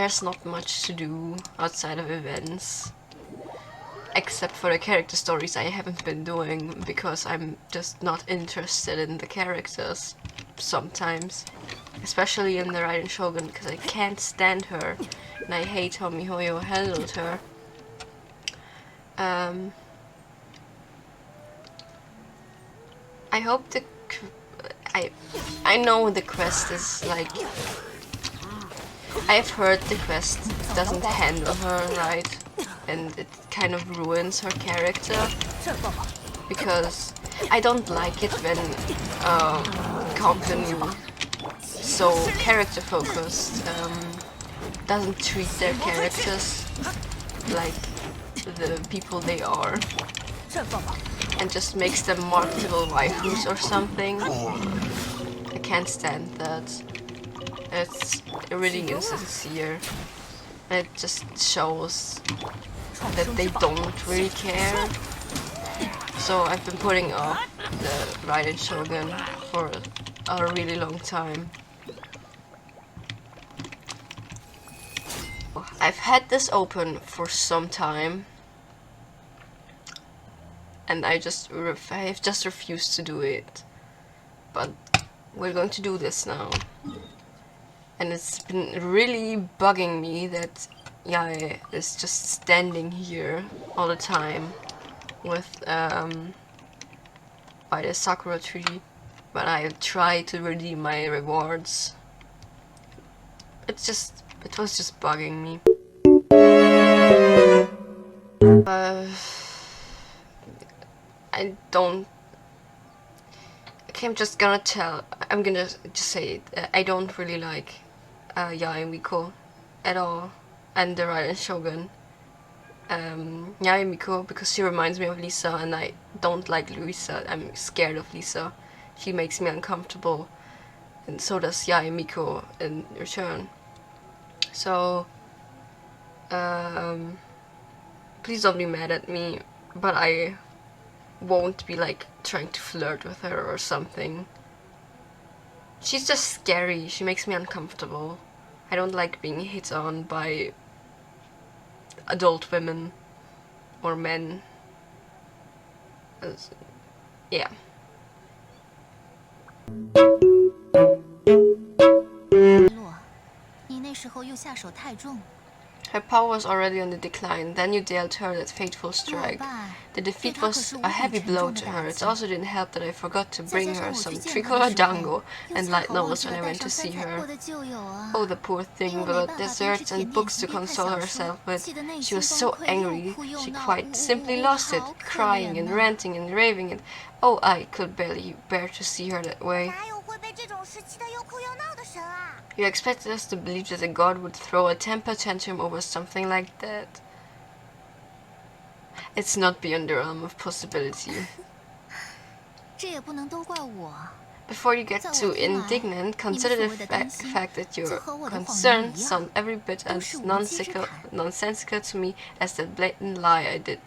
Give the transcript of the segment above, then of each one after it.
there's not much to do outside of events. Except for the character stories I haven't been doing because I'm just not interested in the characters sometimes. Especially in the Raiden Shogun because I can't stand her and I hate how MiHoYo handled her. I hope I know the quest is like... I've heard the quest doesn't handle her right, and it kind of ruins her character, because I don't like it when company so character focused doesn't treat their characters like the people they are, and just makes them marketable waifus or something. I can't stand that. It's really insincere. It just shows that they don't really care. So I've been putting off the Raiden Shogun for a really long time. I've had this open for some time, and I've just refused to do it. But we're going to do this now. And it's been really bugging me that Yae is just standing here all the time with by the Sakura tree, but I try to redeem my rewards. It was just bugging me. I'm just gonna just say it. I don't really like Yae Miko at all, and the Raiden Shogun. Yae Miko because she reminds me of Lisa, and I don't like Lisa. I'm scared of Lisa. She makes me uncomfortable, and so does Yae Miko in return. So, please don't be mad at me, but I won't be like trying to flirt with her or something. She's just scary. She makes me uncomfortable. I don't like being hit on by adult women or men. Yeah. Her power was already on the decline, then you dealt her that fateful strike. The defeat was a heavy blow to her. It also didn't help that I forgot to bring her some tricolor dango and light novels when I went to see her. Oh, the poor thing, without desserts and books to console herself with. She was so angry, she quite simply lost it, crying and ranting and raving, and oh, I could barely bear to see her that way. You expected us to believe that a god would throw a temper tantrum over something like that? It's not beyond the realm of possibility. Before you get too indignant, consider the fact that your concerns sound every bit as nonsensical to me as that blatant lie I did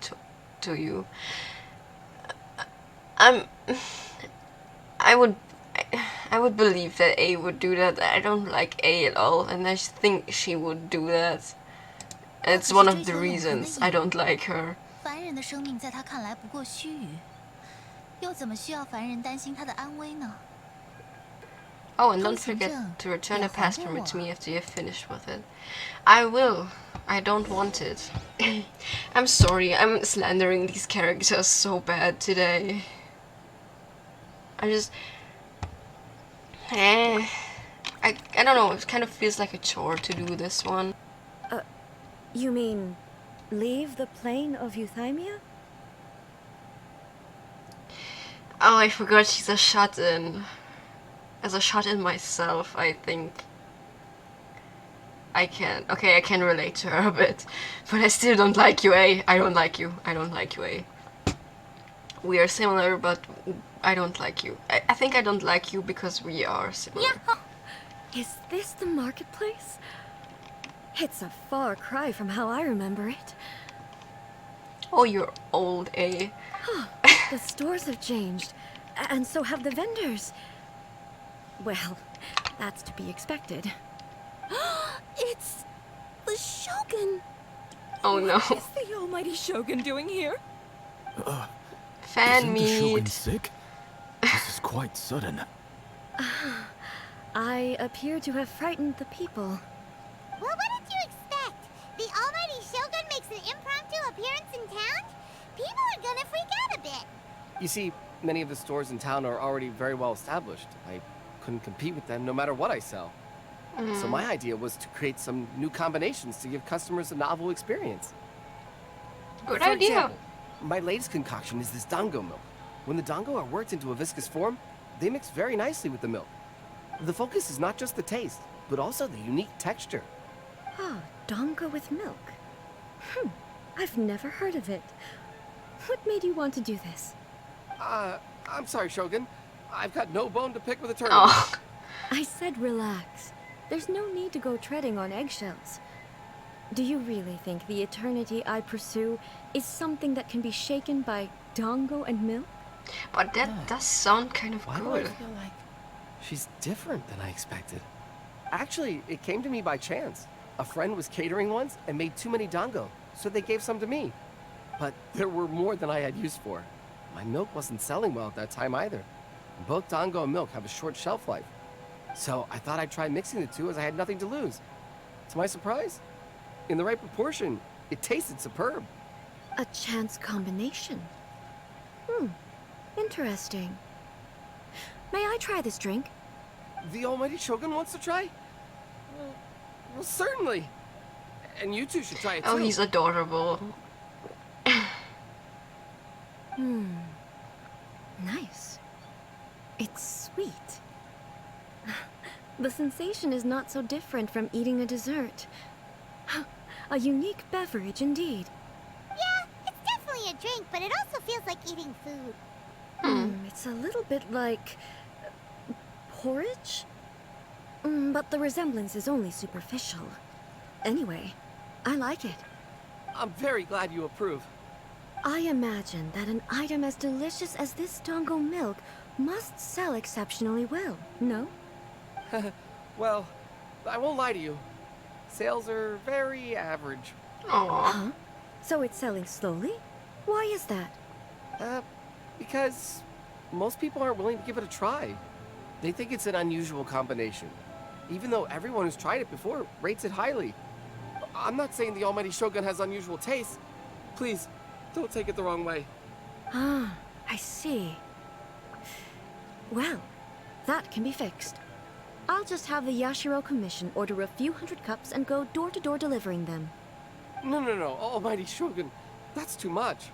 to you. I would believe that A would do that. I don't like A at all, and I think she would do that. And it's one of the reasons I don't like her. Oh, and don't forget to return the pass permit to me after you've finished with it. I will. I don't want it. I'm sorry, I'm slandering these characters so bad today. I don't know, it kind of feels like a chore to do this one. You mean leave the plane of Euthymia? Oh, I forgot she's a shut-in. As a shut-in myself, I think I can relate to her a bit. But I still don't like you, eh? I don't like you. I don't like you, eh? We are similar, but I don't like you. I think I don't like you because we are similar. Is this the marketplace? It's a far cry from how I remember it. Oh, you're old, eh? The stores have changed, and so have the vendors. Well, that's to be expected. It's The Shogun! Oh no. What is the almighty Shogun doing here? Fan Isn't the Shogun meet. sick? This is quite sudden. I appear to have frightened the people. Well, what did you expect? The almighty Shogun makes an impromptu appearance in town? People are gonna freak out a bit. You see, many of the stores in town are already very well established. I couldn't compete with them no matter what I sell. So my idea was to create some new combinations to give customers a novel experience. Good For idea. example, my latest concoction is this dango milk. When the dango are worked into a viscous form, they mix very nicely with the milk. The focus is not just the taste, but also the unique texture. Oh, donga with milk. I've never heard of it. What made you want to do this? I'm sorry, Shogun. I've got no bone to pick with a tournament. Oh. I said relax. There's no need to go treading on eggshells. Do you really think the eternity I pursue is something that can be shaken by dongo and milk? But that does sound kind of Why do I good. feel like she's different than I expected? Actually, it came to me by chance. A friend was catering once and made too many dango, so they gave some to me. But there were more than I had use for. My milk wasn't selling well at that time either. Both dango and milk have a short shelf life. So I thought I'd try mixing the two as I had nothing to lose. To my surprise, in the right proportion, it tasted superb. A chance combination. Interesting. May I try this drink? The almighty Shogun wants to try? Well, certainly. And you two should try it too. Oh, he's adorable. Nice. It's sweet. The sensation is not so different from eating a dessert. A unique beverage indeed. Yeah, it's definitely a drink, but it also feels like eating food. It's a little bit like porridge? But the resemblance is only superficial. Anyway, I like it. I'm very glad you approve. I imagine that an item as delicious as this dongo milk must sell exceptionally well, no? Well, I won't lie to you. Sales are very average. Aww. So it's selling slowly? Why is that? Because most people aren't willing to give it a try. They think it's an unusual combination. Even though everyone who's tried it before rates it highly. I'm not saying the almighty Shogun has unusual taste. Please, don't take it the wrong way. Ah, I see. Well, that can be fixed. I'll just have the Yashiro Commission order a few hundred cups and go door-to-door delivering them. No, almighty Shogun. That's too much.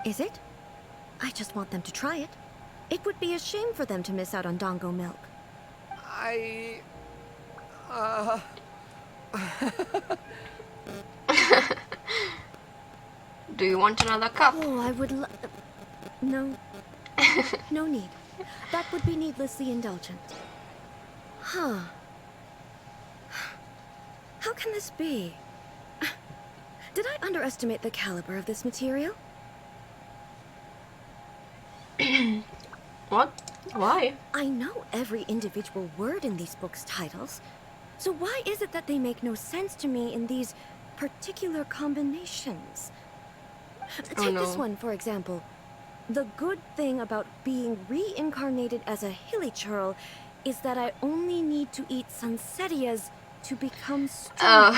Is it? I just want them to try it. It would be a shame for them to miss out on dongo milk. Do you want another cup? Oh, I would No. No need. That would be needlessly indulgent. Huh. How can this be? Did I underestimate the caliber of this material? What? Why? I know every individual word in these books' titles. So why is it that they make no sense to me in these particular combinations? Take this one, for example. The good thing about being reincarnated as a hilly churl is that I only need to eat sunsettias to become strong.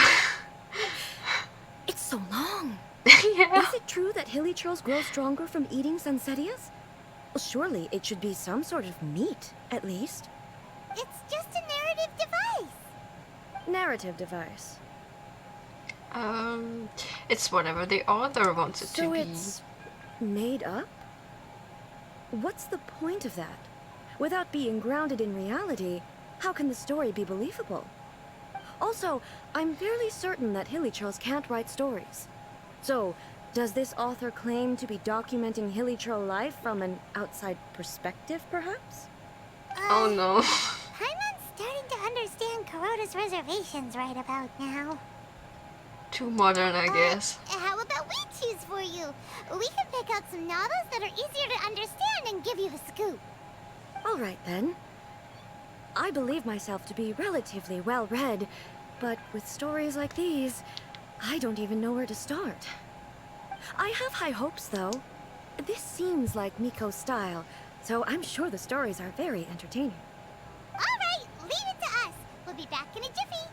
It's so long. Yeah. Is it true that hilly churls grow stronger from eating sunsettias? Well, surely it should be some sort of meat, at least. It's just a narrative device. Narrative device. It's whatever the author wants it to So be. it's made up? What's the point of that? Without being grounded in reality, how can the story be believable? Also, I'm fairly certain that hilly churls can't write stories. So, does this author claim to be documenting hilly churl life from an outside perspective, perhaps? Oh no. Paimon's starting to understand Kuroda's reservations right about now. Too modern, I guess. How about we choose for you? We can pick out some novels that are easier to understand and give you the scoop. All right, then. I believe myself to be relatively well-read, But with stories like these, I don't even know where to start. I have high hopes, though. This seems like Miko's style, so I'm sure the stories are very entertaining. Alright, leave it to us. We'll be back in a jiffy.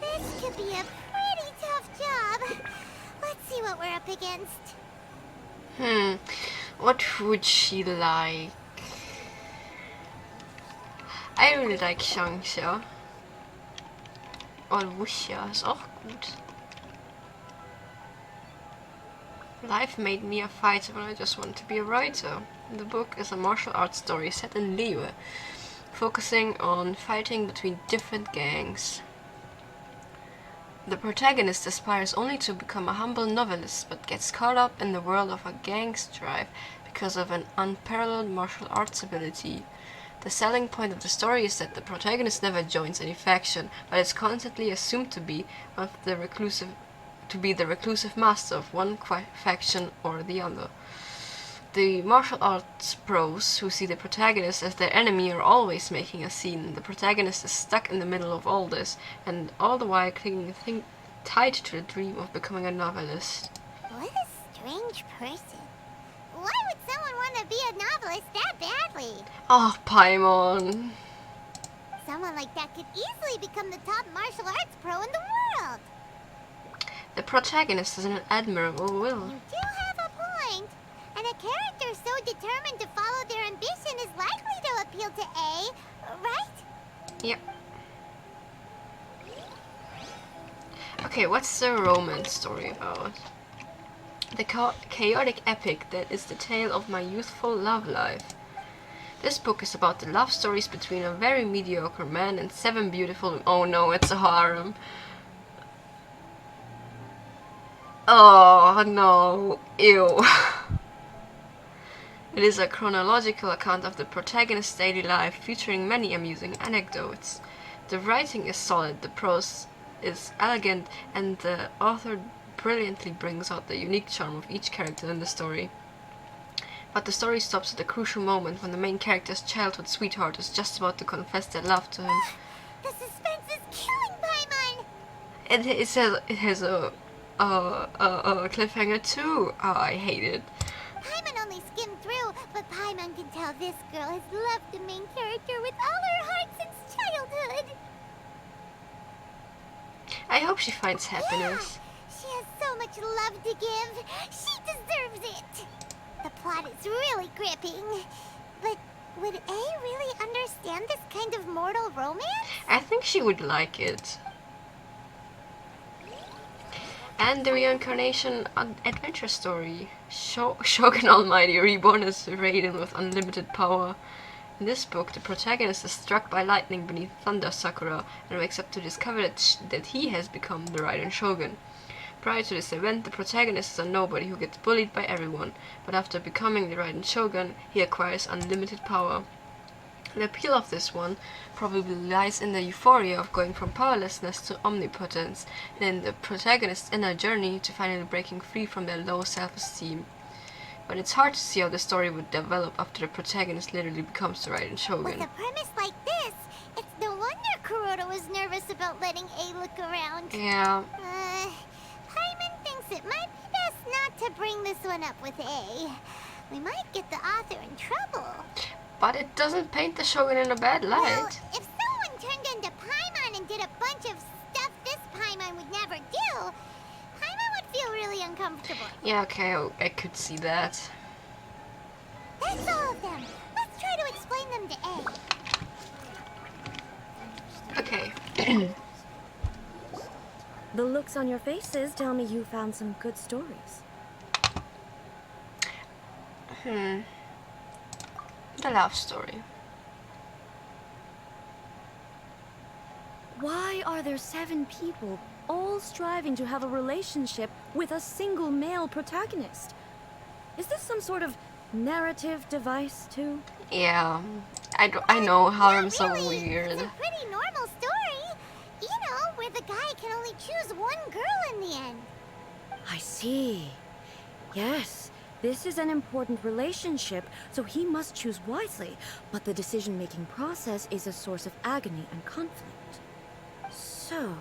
This could be a pretty tough job. Let's see what we're up against. What would she like? I really like Xiangxia. Or Wuxia ist auch gut. Life made me a fighter when I just want to be a writer. The book is a martial arts story set in Liyue, focusing on fighting between different gangs. The protagonist aspires only to become a humble novelist, but gets caught up in the world of a gang strife because of an unparalleled martial arts ability. The selling point of the story is that the protagonist never joins any faction, but is constantly assumed to be the reclusive master of one faction or the other. The martial arts pros who see the protagonist as their enemy are always making a scene. The protagonist is stuck in the middle of all this, and all the while clinging tight to the dream of becoming a novelist. What a strange person. Why would someone want to be a novelist that badly? Oh, Paimon. Someone like that could easily become the top martial arts pro in the world. The protagonist has an admirable will. You do have a point. And a character so determined to follow their ambition is likely to appeal to A, right? Yep. Okay, what's the romance story about? The chaotic epic that is the tale of my youthful love life. This book is about the love stories between a very mediocre man and 7 beautiful... Oh no, it's a harem. Oh no, ew. It is a chronological account of the protagonist's daily life, featuring many amusing anecdotes. The writing is solid, the prose is elegant, and the author brilliantly brings out the unique charm of each character in the story. But the story stops at a crucial moment when the main character's childhood sweetheart is just about to confess their love to him. The suspense is killing Paimon! It has a cliffhanger too. Oh, I hate it. Paimon only skimmed through, but Paimon can tell this girl has loved the main character with all her heart since childhood. I hope she finds happiness. Yeah, she has so much love to give. She deserves it. The plot is really gripping. But would A really understand this kind of mortal romance? I think she would like it. And the reincarnation adventure story. Shogun Almighty reborn as Raiden with unlimited power. In this book, the protagonist is struck by lightning beneath Thunder Sakura and wakes up to discover that he has become the Raiden Shogun. Prior to this event, the protagonist is a nobody who gets bullied by everyone, but after becoming the Raiden Shogun, he acquires unlimited power. The appeal of this one probably lies in the euphoria of going from powerlessness to omnipotence, and in the protagonist's inner journey to finally breaking free from their low self-esteem. But it's hard to see how the story would develop after the protagonist literally becomes the Raiden Shogun. With a premise like this, it's no wonder Kuroda was nervous about letting A look around. Yeah. Paimon thinks it might be best not to bring this one up with A. We might get the author in trouble. But it doesn't paint the Shogun in a bad light. Well, if someone turned into Paimon and did a bunch of stuff this Paimon would never do, Paimon would feel really uncomfortable. Yeah, okay, I could see that. That's all of them. Let's try to explain them to A. Okay. The looks on your faces tell me you found some good stories. The love story. Why are there 7 people all striving to have a relationship with a single male protagonist? Is this some sort of narrative device too? Yeah, I know harems are Really, weird. it's a pretty normal story. You know, where the guy can only choose one girl in the end. I see. Yes, This is an important relationship, so he must choose wisely, but the decision-making process is a source of agony and conflict. So,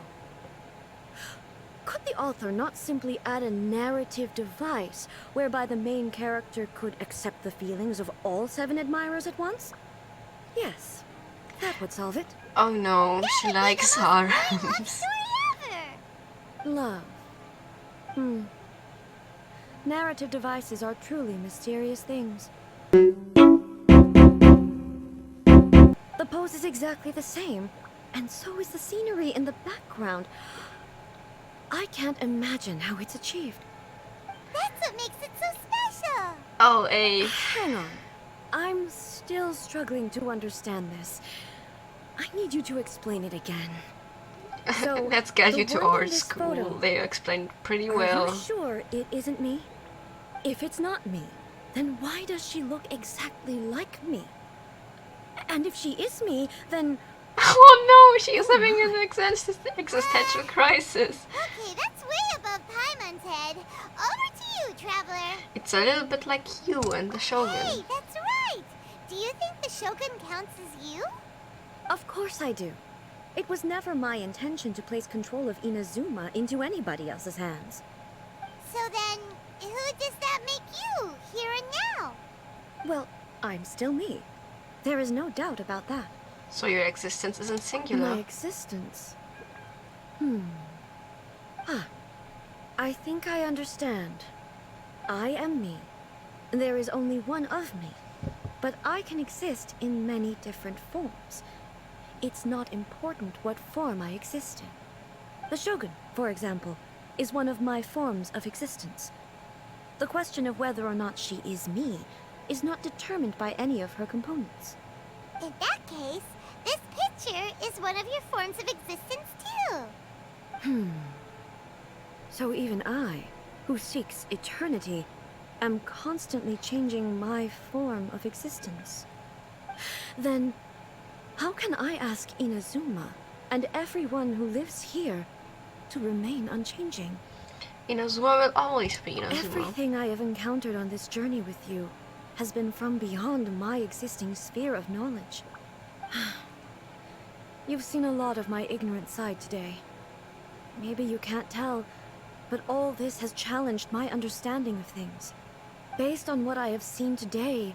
could the author not simply add a narrative device whereby the main character could accept the feelings of all 7 admirers at once? Yes, that would solve it. Oh no, she likes harems. Love. Narrative devices are truly mysterious things. The pose is exactly the same, and so is the scenery in the background. I can't imagine how it's achieved. That's what makes it so special. Oh, a. Hang on. I'm still struggling to understand this. I need you to explain it again. So, Let's get the you to word in our this school. photo, They explained pretty are well. you sure it isn't me? If it's not me, then why does she look exactly like me? And if she is me, then... Oh no, she is having an existential crisis. Okay, that's way above Paimon's head. Over to you, Traveler. It's a little bit like you and the Shogun. Hey, that's right. Do you think the Shogun counts as you? Of course I do. It was never my intention to place control of Inazuma into anybody else's hands. So then, who does that make you, here and now? Well, I'm still me. There is no doubt about that. So your existence isn't singular. My existence? I think I understand. I am me. There is only one of me. But I can exist in many different forms. It's not important what form I exist in. The Shogun, for example, is one of my forms of existence. The question of whether or not she is me is not determined by any of her components. In that case, this picture is one of your forms of existence too. So even I, who seeks eternity, am constantly changing my form of existence. Then, how can I ask Inazuma and everyone who lives here to remain unchanging? Inazuma will always be Inazuma. Everything I have encountered on this journey with you has been from beyond my existing sphere of knowledge. You've seen a lot of my ignorant side today. Maybe you can't tell, but all this has challenged my understanding of things. Based on what I have seen today,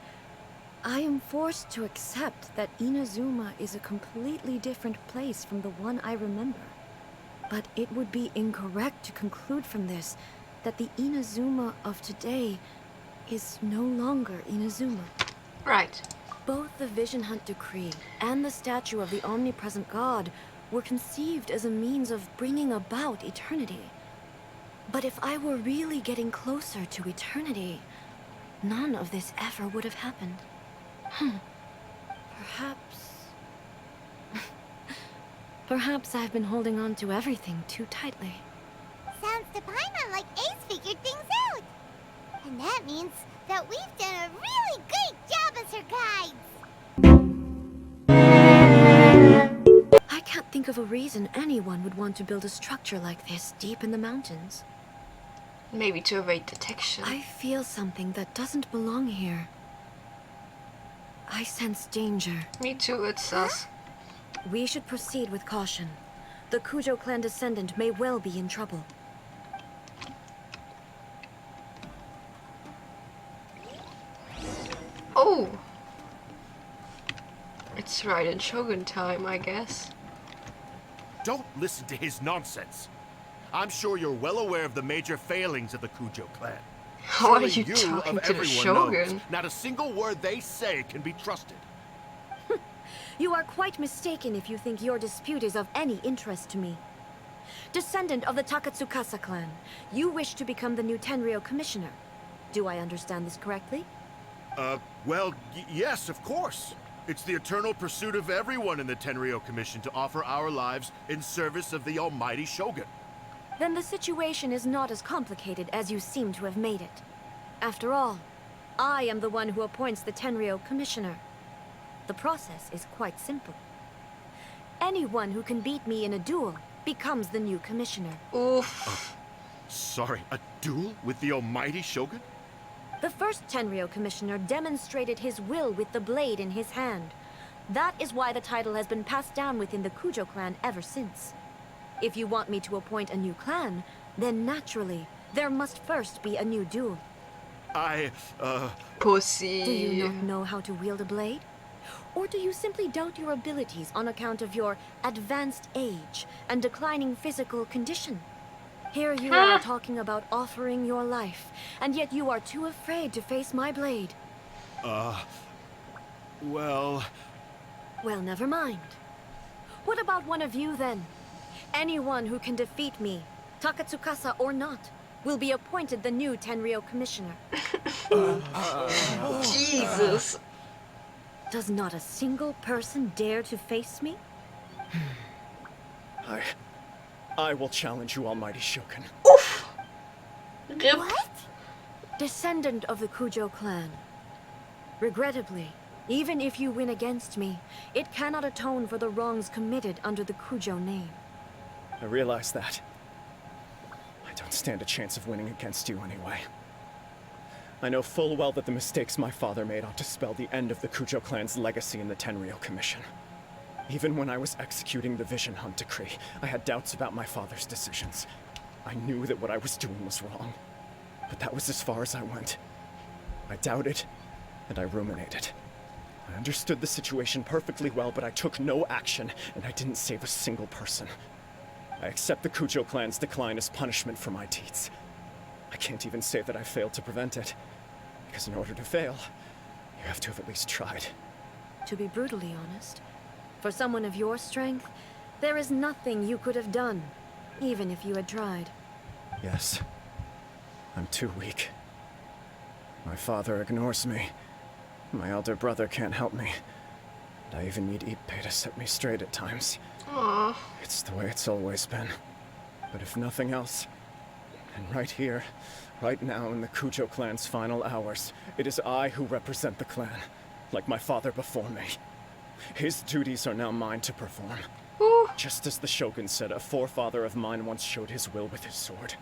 I am forced to accept that Inazuma is a completely different place from the one I remember. But it would be incorrect to conclude from this that the Inazuma of today is no longer Inazuma. Right. Both the Vision Hunt Decree and the statue of the omnipresent god were conceived as a means of bringing about eternity. But if I were really getting closer to eternity, none of this ever would have happened. Perhaps I've been holding on to everything too tightly. Sounds to Paimon like Ace figured things out. And that means that we've done a really great job as her guides. I can't think of a reason anyone would want to build a structure like this deep in the mountains. Maybe to evade detection. I feel something that doesn't belong here. I sense danger. Me too, it's sus. We should proceed with caution. The Kujo clan descendant may well be in trouble. Oh! It's Raiden Shogun time, I guess. Don't listen to his nonsense. I'm sure you're well aware of the major failings of the Kujo clan. How are Surely you of talking to the everyone Shogun? knows, not a single word they say can be trusted. You are quite mistaken if you think your dispute is of any interest to me. Descendant of the Takatsukasa clan, you wish to become the new Tenryou commissioner. Do I understand this correctly? Well, yes, of course. It's the eternal pursuit of everyone in the Tenryou Commission to offer our lives in service of the almighty Shogun. Then the situation is not as complicated as you seem to have made it. After all, I am the one who appoints the Tenryou commissioner. The process is quite simple. Anyone who can beat me in a duel becomes the new commissioner. Oof. Sorry, a duel with the almighty Shogun? The first Tenryou Commissioner demonstrated his will with the blade in his hand. That is why the title has been passed down within the Kujo clan ever since. If you want me to appoint a new clan, then naturally, there must first be a new duel. Pussy. Do you not know how to wield a blade? Or do you simply doubt your abilities on account of your advanced age and declining physical condition? Here you are talking about offering your life, and yet you are too afraid to face my blade. Well... Well, never mind. What about one of you, then? Anyone who can defeat me, Takatsukasa or not, will be appointed the new Tenryou Commissioner. Jesus. Does not a single person dare to face me? I will challenge you, Almighty Shogun. Oof. Rip. What? Descendant of the Kujo clan. Regrettably, even if you win against me, it cannot atone for the wrongs committed under the Kujo name. I realize that. I don't stand a chance of winning against you anyway. I know full well that the mistakes my father made ought to spell the end of the Kujo clan's legacy in the Tenryou Commission. Even when I was executing the Vision Hunt decree, I had doubts about my father's decisions. I knew that what I was doing was wrong, but that was as far as I went. I doubted, and I ruminated. I understood the situation perfectly well, but I took no action, and I didn't save a single person. I accept the Kujo clan's decline as punishment for my deeds. I can't even say that I failed to prevent it, because in order to fail, you have to have at least tried. To be brutally honest, for someone of your strength, there is nothing you could have done, even if you had tried. Yes, I'm too weak. My father ignores me. My elder brother can't help me. And I even need Ippei to set me straight at times. Aww. It's the way it's always been. But if nothing else, and right here, right now in the Kujo clan's final hours, it is I who represent the clan, like my father before me. His duties are now mine to perform. Ooh. Just as the Shogun said, a forefather of mine once showed his will with his sword.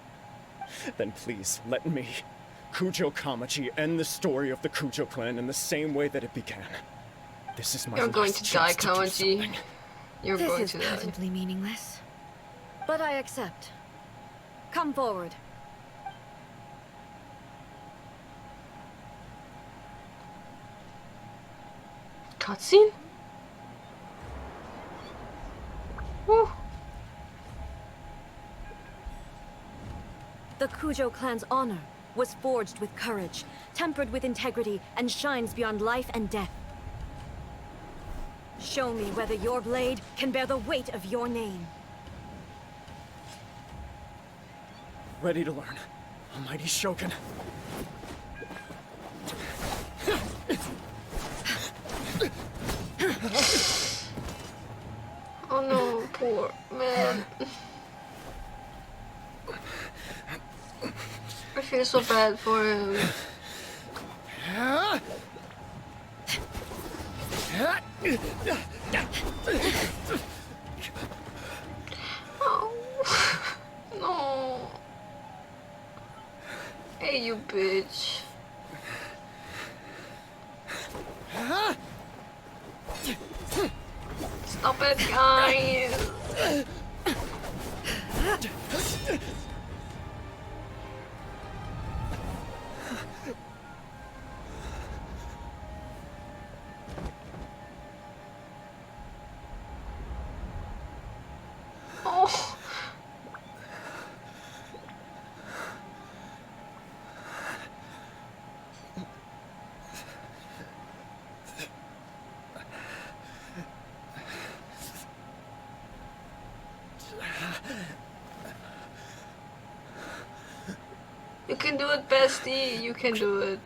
Then please, let me, Kujo Kamaji, end the story of the Kujo clan in the same way that it began. This is my You're going last to die, chance to do Kamaji. something. You're This going is to die. patently meaningless. But I accept. Come forward. Cutscene? Woo. The Kujo clan's honor was forged with courage, tempered with integrity, and shines beyond life and death. Show me whether your blade can bear the weight of your name. Ready to learn. Almighty Shogun. Oh no, poor man. I feel so bad for him. Oh no. Hey, you bitch. Stop it, guys. Oh. You can do it, bestie. You can do it.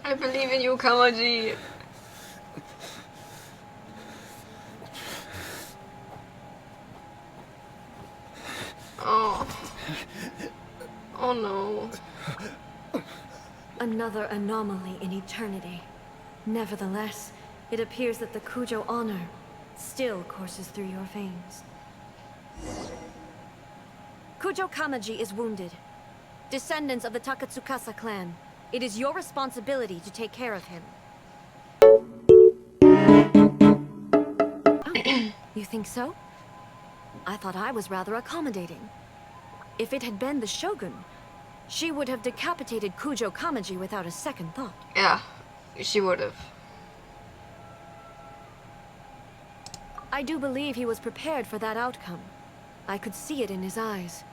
I believe in you, Kamaji. Oh. Oh no. Another anomaly in eternity. Nevertheless, it appears that the Kujo honor still courses through your veins. Kujo Kamaji is wounded. Descendants of the Takatsukasa clan, it is your responsibility to take care of him. Oh, you think so? I thought I was rather accommodating. If it had been the Shogun, she would have decapitated Kujo Kamaji without a second thought. Yeah, she would have. I do believe he was prepared for that outcome. I could see it in his eyes.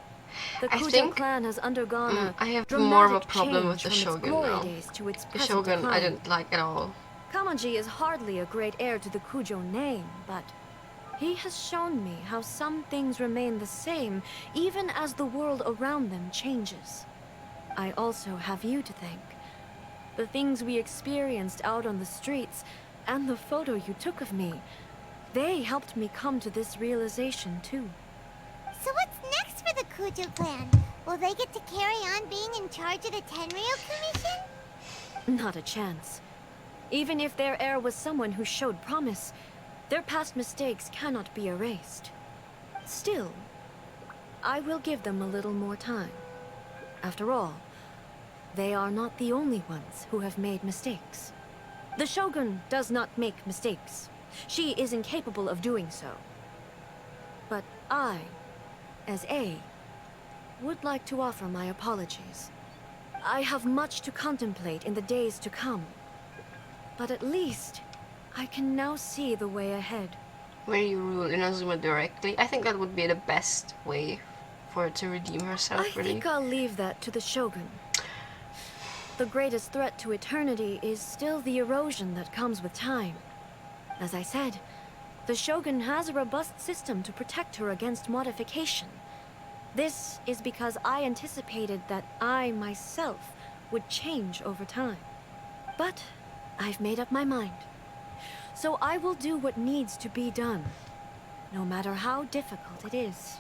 The Kujo clan has undergone a I have more of a dramatic problem with change the from its Shogun glory now. days to its The present Shogun I decline. didn't like at all. Kamaji is hardly a great heir to the Kujo name, but he has shown me how some things remain the same even as the world around them changes. I also have you to thank. The things we experienced out on the streets and the photo you took of me, they helped me come to this realization too. So what's next for the Kujo clan? Will they get to carry on being in charge of the Tenryo Commission? Not a chance. Even if their heir was someone who showed promise, their past mistakes cannot be erased. Still, I will give them a little more time. After all, they are not the only ones who have made mistakes. The Shogun does not make mistakes. She is incapable of doing so. But I, as A, would like to offer my apologies. I have much to contemplate in the days to come. But at least, I can now see the way ahead. Where you rule Inazuma directly. I think that would be the best way for her to redeem herself, I really. think I'll leave that to the Shogun. The greatest threat to eternity is still the erosion that comes with time. As I said, the Shogun has a robust system to protect her against modification. This is because I anticipated that I myself would change over time. But I've made up my mind. So I will do what needs to be done, no matter how difficult it is.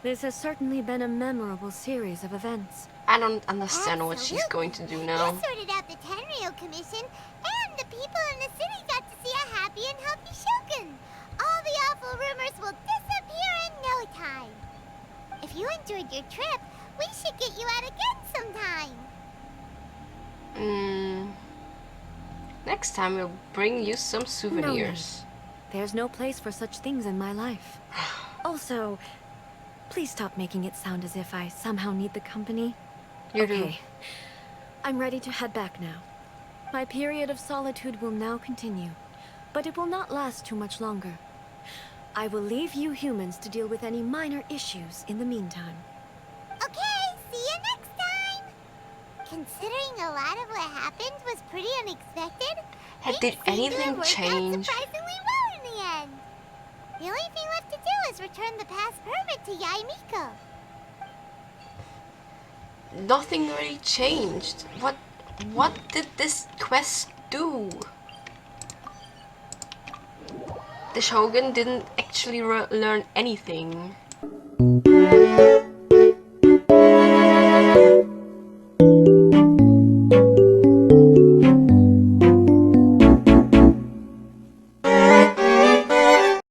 This has certainly been a memorable series of events. I don't understand what she's going to do now. You sorted out the Tenryo Commission, and the people in the city got to see a happy and healthy Shogun. All the awful rumors will disappear in no time. If you enjoyed your trip, we should get you out again sometime. Next time we'll bring you some souvenirs. There's no place for such things in my life. Also, please stop making it sound as if I somehow need the company. You do. Okay. I'm ready to head back now. My period of solitude will now continue, but it will not last too much longer. I will leave you humans to deal with any minor issues in the meantime. Okay, see you next time! Considering a lot of what happened was pretty unexpected, Did things seem to have anything worked out change? surprisingly well in the end. The only thing left to do is return the past permit to Yaimiko. Nothing really changed. What did this quest do? The Shogun didn't actually learn anything.